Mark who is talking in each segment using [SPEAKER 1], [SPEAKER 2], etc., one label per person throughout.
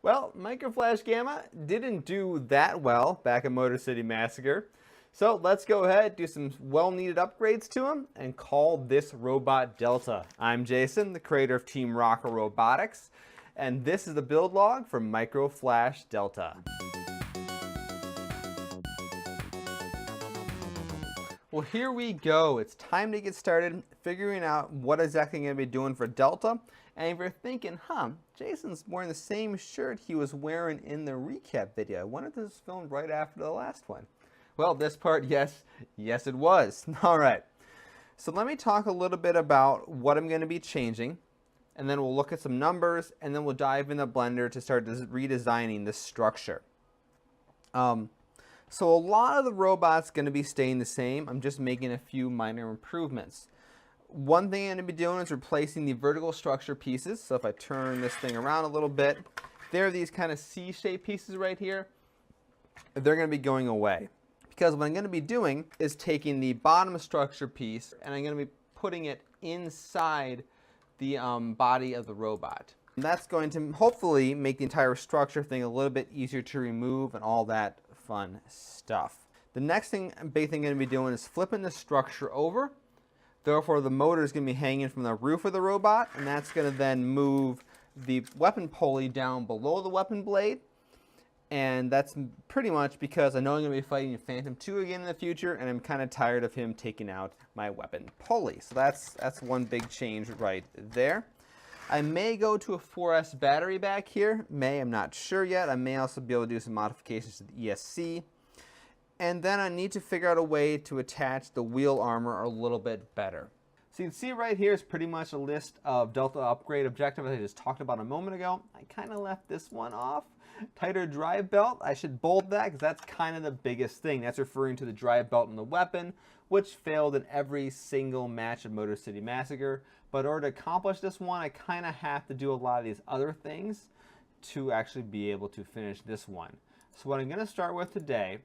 [SPEAKER 1] Well, Micro Flash Gamma didn't do that well back at Motor City Massacre. So let's go ahead, do some well-needed upgrades to him, and call this robot Delta. I'm Jason, the creator of Team Rocker Robotics, and this is the build log for Micro Flash Delta. Well, here we go. It's time to get started figuring out what exactly I'm going to be doing for Delta. And if you're thinking, Jason's wearing the same shirt he was wearing in the recap video. I wonder if this was filmed right after the last one. Well, this part, yes it was. All right. So let me talk a little bit about what I'm going to be changing, and then we'll look at some numbers, and then we'll dive into Blender to start redesigning this structure. So a lot of the robot's going to be staying the same. I'm just making a few minor improvements. One thing I'm going to be doing is replacing the vertical structure pieces. So if I turn this thing around a little bit, there are these kind of C-shaped pieces right here. They're going to be going away. Because what I'm going to be doing is taking the bottom structure piece and I'm going to be putting it inside the body of the robot. And that's going to hopefully make the entire structure thing a little bit easier to remove and all that fun stuff. The next big thing I'm going to be doing is flipping the structure over. Therefore, the motor is going to be hanging from the roof of the robot, and that's going to then move the weapon pulley down below the weapon blade. And that's pretty much because I know I'm going to be fighting Phantom 2 again in the future, and I'm kind of tired of him taking out my weapon pulley. So that's one big change right there. I may go to a 4S battery back here. I'm not sure yet. I may also be able to do some modifications to the ESC. And then I need to figure out a way to attach the wheel armor a little bit better. So you can see right here is pretty much a list of Delta upgrade objectives I just talked about a moment ago. I kind of left this one off. Tighter drive belt, I should bold that because that's kind of the biggest thing. That's referring to the drive belt in the weapon, which failed in every single match of Motor City Massacre. But in order to accomplish this one, I kind of have to do a lot of these other things to actually be able to finish this one. So what I'm going to start with today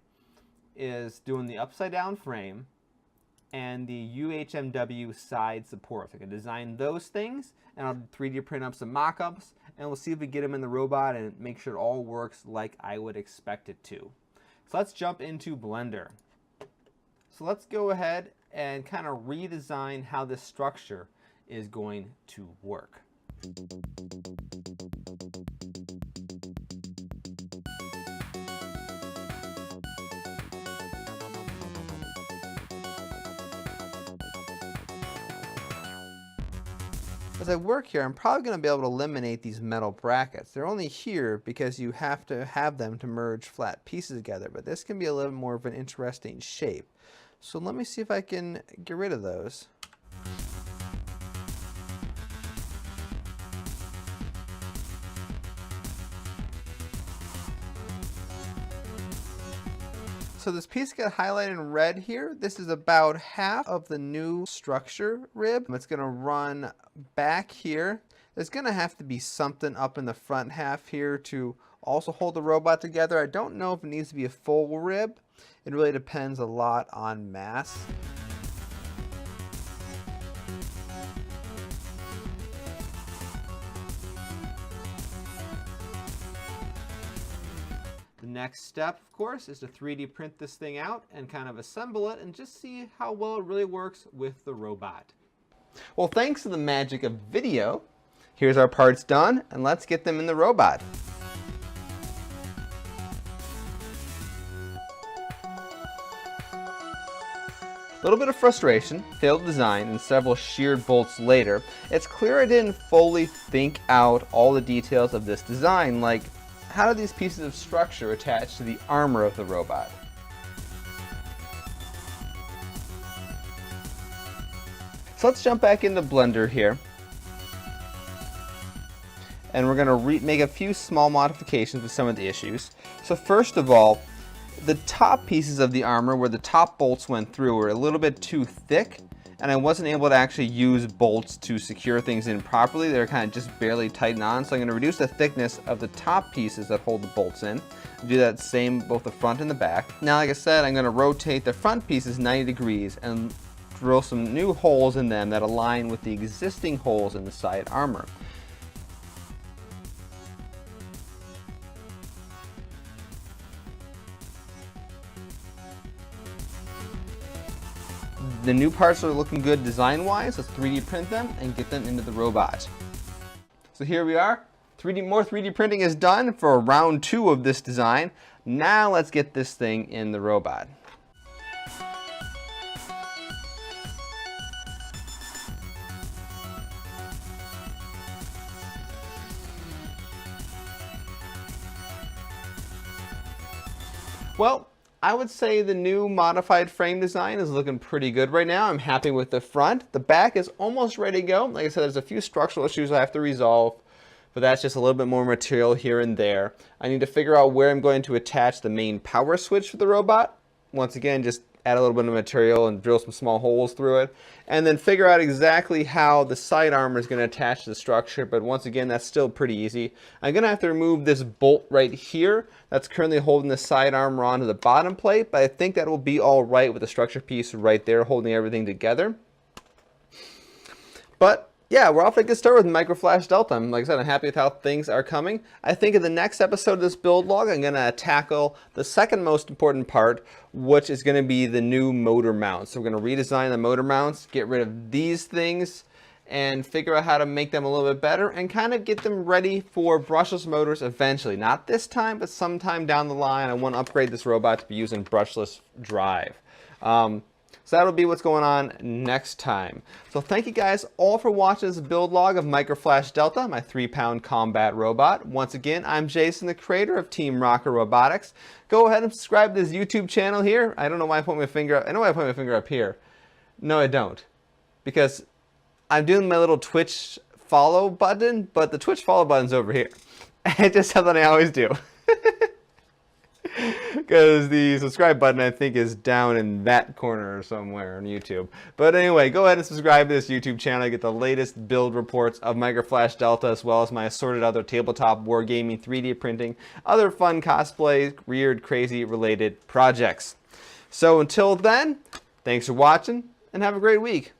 [SPEAKER 1] is doing the upside down frame and the UHMW side supports. I can design those things, and I'll 3D print up some mock-ups, and we'll see if we get them in the robot and make sure it all works like I would expect it to. So let's jump into Blender. So let's go ahead and kind of redesign how this structure is going to work. As I work here, I'm probably going to be able to eliminate these metal brackets. They're only here because you have to have them to merge flat pieces together, but this can be a little more of an interesting shape. So let me see if I can get rid of those. So this piece got highlighted in red here. This is about half of the new structure rib. It's going to run back here. There's going to have to be something up in the front half here to also hold the robot together. I don't know if it needs to be a full rib. It really depends a lot on mass. The next step, of course, is to 3D print this thing out and kind of assemble it and just see how well it really works with the robot. Well, thanks to the magic of video, here's our parts done, and let's get them in the robot. A little bit of frustration, failed design, and several sheared bolts later, it's clear I didn't fully think out all the details of this design, like how do these pieces of structure attach to the armor of the robot? So let's jump back into Blender here. And we're going to make a few small modifications with some of the issues. So first of all, the top pieces of the armor where the top bolts went through were a little bit too thick, and I wasn't able to actually use bolts to secure things in properly. They're kind of just barely tightened on, so I'm going to reduce the thickness of the top pieces that hold the bolts in. Do that same both the front and the back. Now, like I said, I'm going to rotate the front pieces 90 degrees and drill some new holes in them that align with the existing holes in the side armor. the new parts are looking good design-wise. Let's 3D print them and get them into the robot. So here we are. More 3D printing is done for round 2 of this design. Now let's get this thing in the robot. Well, I would say the new modified frame design is looking pretty good right now. I'm happy with the front. The back is almost ready to go. Like I said, there's a few structural issues I have to resolve, but that's just a little bit more material here and there. I need to figure out where I'm going to attach the main power switch for the robot. Once again, just add a little bit of material and drill some small holes through it, and then figure out exactly how the side armor is going to attach to the structure. But once again, that's still pretty easy. I'm going to have to remove this bolt right here that's currently holding the side armor onto the bottom plate, but I think that will be all right with the structure piece right there holding everything together. But yeah, we're off to a good start with Micro Flash Delta. Like I said, I'm happy with how things are coming. I think in the next episode of this build log, I'm going to tackle the second most important part, which is going to be the new motor mounts. So we're going to redesign the motor mounts, get rid of these things, and figure out how to make them a little bit better and kind of get them ready for brushless motors eventually. Not this time, but sometime down the line. I want to upgrade this robot to be using brushless drive. So that'll be what's going on next time. So thank you guys all for watching this build log of Micro Flash Delta, my 3-pound combat robot. Once again, I'm Jason, the creator of Team Rocket Robotics. Go ahead and subscribe to this YouTube channel here. I don't know why I put my finger up. I know why I put my finger up here. No, I don't. Because I'm doing my little Twitch follow button, but the Twitch follow button's over here. It's just something I always do. Because the subscribe button, I think, is down in that corner somewhere on YouTube. But anyway, go ahead and subscribe to this YouTube channel to get the latest build reports of Micro Flash Delta, as well as my assorted other tabletop, wargaming, 3D printing, other fun cosplay, weird, crazy related projects. So until then, thanks for watching and have a great week.